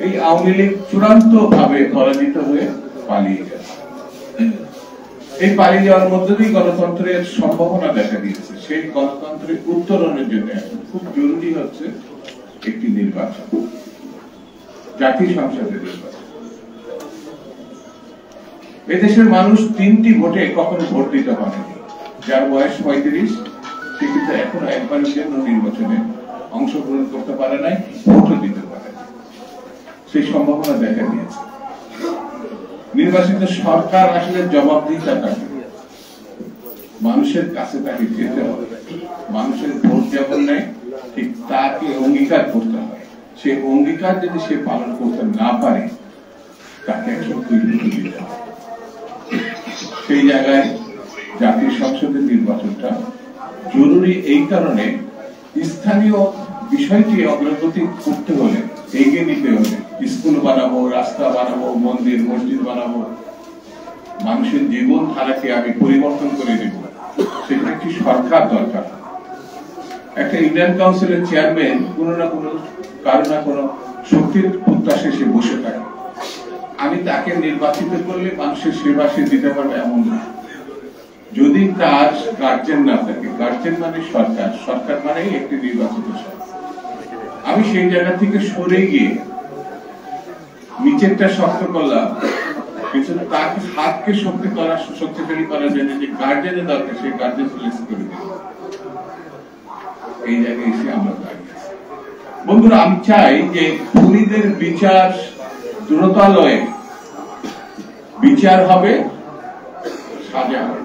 এই আওয়ামী লীগ চূড়ান্ত ভাবে পরাজিত হয়ে পালিয়ে গেল। এই পালিয়ে যাওয়ার মধ্য দিয়ে গণতন্ত্রের সম্ভাবনা দেখা দিয়েছে। সেই গণতন্ত্রের উত্তরণের জন্য খুব জরুরি হচ্ছে একটি নির্বাচন, জাতীয় সংসদের নির্বাচন। এদেশের মানুষ 3টি ভোটে কখনো ভোট দিতে পারেনি। যার বয়স 35 সে কিন্তু এখনো একবারের জন্য নির্বাচনে অংশগ্রহণ করতে পারে নাই, ভোটও দিতে পারে না। সেই সম্ভাবনা দেখা দিয়েছে। নির্বাচিত সরকার আসলে জবাবদিহিতা থাকে, মানুষের কাছে তাকে যেতে হবে। মানুষের ভোট যেমন নেয় ঠিক তাকে অঙ্গীকার করতে হয়। সেই অঙ্গীকার যদি সে পালন করতে না পারে তাকে একজন কৈফিয়ত দিতে হবে। সেই জায়গায় জাতীয় সংসদের নির্বাচনটা জরুরি। এই কারণে স্থানীয় বিষয়টি অগ্রগতি করতে হলে, এগিয়ে নিতে হলে, স্কুল বানাবো, রাস্তা বানাবো, মন্দির মসজিদ বানাবো, মানুষের জীবন ধারাকে আমি পরিবর্তন করে দেব, সেটা একটি সরকার দরকার। একটা ইন্ডিয়ান কাউন্সিলের চেয়ারম্যান কোনো না কোনো কারো না কোনো শক্তির প্রত্যাশায় সে বসে থাকে। আমি তাকে নির্বাচিত করলে মানুষের সেবা সে দিতে পারবে এমন না। যদি তার গার্জেন না থাকে, গার্জেন মানে সরকার, সরকার মানে একটি নির্বাচিত সরকার। আমি সেই জায়গা থেকে সরে গিয়ে নিচেরটা শক্ত করলাম, কিন্তু তাকে হাতকে শক্তিশালী করার জন্য যে গার্জেনের দরকার সেই গার্জেন প্লেস করে দিল। এই জায়গায় এসে আমরা দাঁড়িয়ে আছি। বন্ধুরা, আমি চাই যে খুনিদের বিচার দ্রুতালয়ে বিচার হবে, সাজা হবে।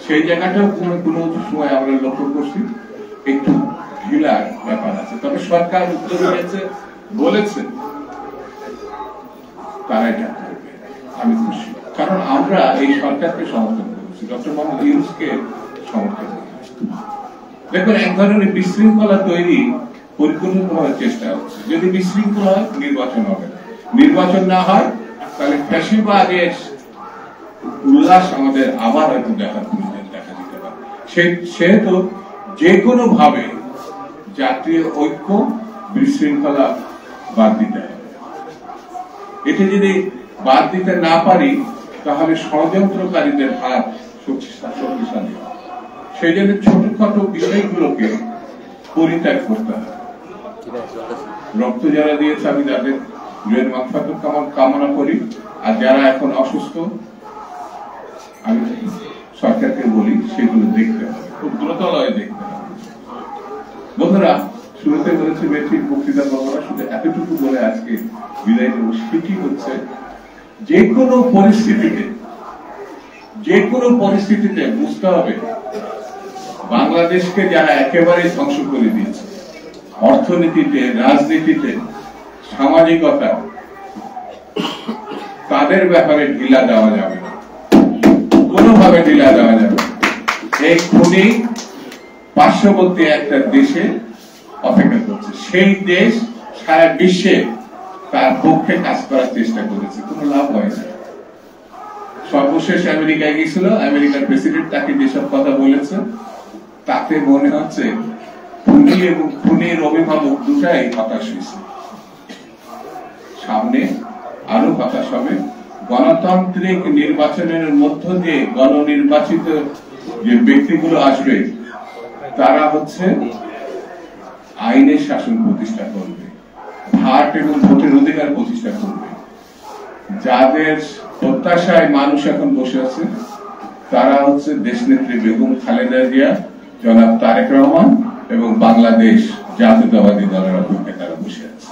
সেই জায়গাটাও কোনো সময় আমরা লক্ষ্য করছি একটু ঢিলার ব্যাপার আছে। তবে সরকার উত্তর দিয়েছে, বলেছে তারা এটা করবে। আমি খুশি, কারণ আমরা এই সরকারকে সমর্থন করেছি, ডক্টর মোহাম্মদ ইউনূসকে সমর্থন করেছি। দেখবেন এক ধরনের বিশৃঙ্খলা তৈরি পরিপূর্ণভাবে চেষ্টা হচ্ছে। যদি বিশৃঙ্খলা হয় নির্বাচন হবে না, নির্বাচন না হয় তাহলে ফ্যাসিবাদের উল্লাস আমাদের আবার হয়তো দেখা দিতে পারে। সেহেতু যে কোনো ভাবে জাতীয় ঐক্য বিশৃঙ্খলা বাদ দিতে হবে। এটি যদি বাদ দিতে না পারি তাহলে ষড়যন্ত্রকারীদের হাত শক্তিশালী। সেই জন্য ছোটখাটো বিষয়গুলোকে পরিত্যাগ করতে হবে। রক্ত যারা দিয়েছে আমি তাদের জয়ের মাগফিরাত কামনা করি। আর যারা এখন অসুস্থ আমি সরকারকে বলি সেগুলো দেখতে হবে, খুব দ্রুতলয়ে দেখতে হবে। বন্ধুরা, শুরুতে বলেছে বেশির বক্তৃতা করবো না, শুধু এতটুকু বলে আজকে বিদায় নেব। সেটি হচ্ছে যে কোনো পরিস্থিতিতে বুঝতে হবে বাংলাদেশকে যারা একেবারে ধ্বংস করে দিয়েছে, অর্থনীতিতে, রাজনীতিতে, সামাজিকতা, তাদের ব্যাপারে ঢিলা দেওয়া যাবে না, কোনোভাবে ঢিলা দেওয়া যাবে না। এই খুনি পার্শ্ববর্তী একটা দেশে অপেক্ষা করছে। সেই দেশ সারা বিশ্বে তার পক্ষে কাজ করার চেষ্টা করেছে, কোনো লাভ হয় না। সর্বশেষ আমেরিকায় গিয়েছিল, আমেরিকার প্রেসিডেন্ট তাকে যেসব কথা বলেছে তাতে মনে হচ্ছে খুনি এবং খুনির অভিভাবক দুটাই হতাশ হয়েছে। সামনে আরো হতাশ হবে। গণতান্ত্রিক নির্বাচনের মধ্য দিয়ে গণনির্বাচিত যে ব্যক্তিগুলো আসবে তারা হচ্ছে আইনের শাসন প্রতিষ্ঠা করবে, ভোট এবং ভোটের অধিকার প্রতিষ্ঠা করবে। যাদের প্রত্যাশায় মানুষ এখন বসে আছে তারা হচ্ছে দেশনেত্রী বেগম খালেদা জিয়া, জনাব তারেক রহমান এবং বাংলাদেশ জাতীয়তাবাদী দলের অপেক্ষায় তারা বসে আছে।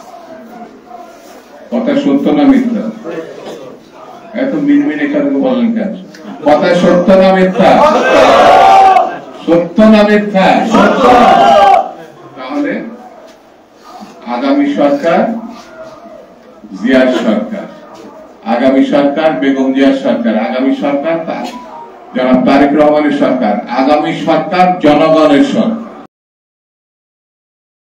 কথা সত্য না মিথ্যা? এত মিনমিনে কেন বলেন কেন? কথা সত্য না মিথ্যা? সত্য না মিথ্যা? তাহলে আগামী সরকার জিয়ার সরকার, আগামী সরকার বেগম জিয়ার সরকার, আগামী সরকার জনাব তারেক রহমানের সরকার, আগামী সরকার জনগণের সরকার।